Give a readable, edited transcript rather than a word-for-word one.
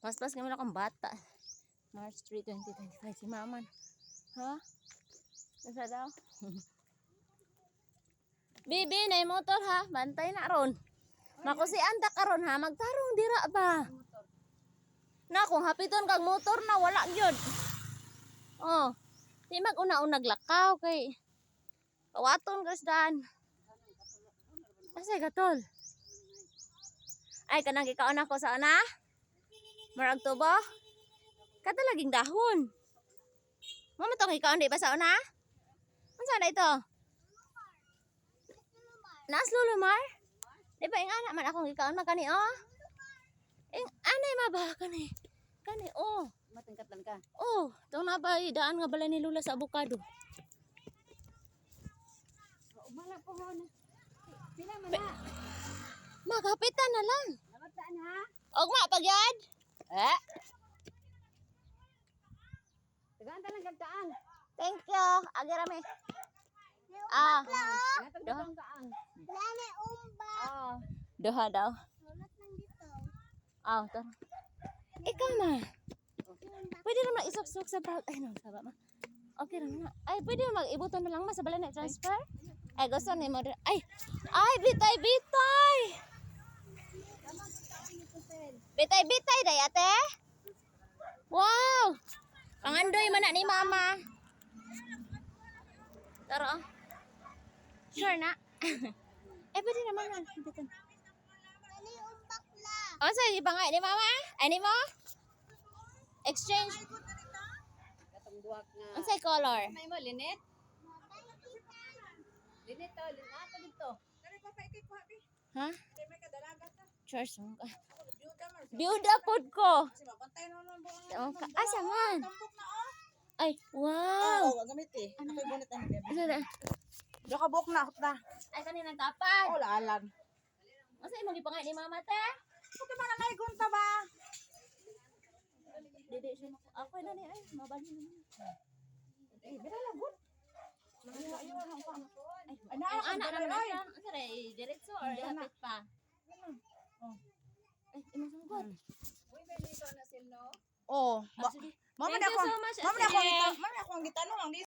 Mas kami na kang bata. March 3, 2025. Si Maman. Ha? Nasa daw? Bibi, na yung motor ha. Bantay na ron. Makusian ta karon ha. Magtarong dira ba? Na, kung hapiton kag motor na, wala yun. Oh. Di mag-una-unag lakaw kay pawaton kasdan. Asay katol. Ay, kanang ikaon ako sa ana? Marag tubo? Kata laging dahon. Mama tong ikaon di ba sa una? Unsa na ito? Naas lulumar? Di ba yung anak man akong ikaon makani oh? Ing anay maba kani. Kani oh. Matangkat lang ka. Oh, tong nabay daan nga balay ni Lula sa abukado. Umala po ho na. Pila man na. Magapitan na lang. Namataan ha. Ogma pagyad. Tagaan talang kagtaan. Thank you. Agi rami. Ah. Natagdang taan. Lani umba. Oh. Doha daw. Ulat lang dito. Ah, to. Ikaw na. Pwede naman isok-sok sa bag. Ay, no, saba ma. Okay naman na. Ay, pwede naman mag-ibuton na lang ma sa balay na transfer. Ay, gusto ni mo. Ay, bitay. Bitay, day ate. Wow. Pangandoy man na ni mama. Tara. Sure na. Eh, pwede naman na. Lani umbak la. O, sa ibangay ni mama? Ay, ni mo? Exchange. Katong buwak nga. Ang say color? May mo, Linet? Linet to, Linet to dito. Ha? Church mo ka. Biuda pod ko. Asa man? Ay, wow. gamit eh. Ano kay bunit ang Asa na? Do ka buok na ta. Ay, kaninang tapad. Oh, laalan. Asa imong gipangay ni mama te? Puti man na gunta ba? Dili siya mako. Ako na ni ay, mabali na. Eh, bira lang gud. Ay, ang anak naman na siya. Asa na, diretso or hapit pa? Ay, imong sanggot. Uy, may dito na silno. Oh, Ah, sige. mama Thank na you ako. so much, Mama na ako Ate. ang mama na ako ang gitanong ang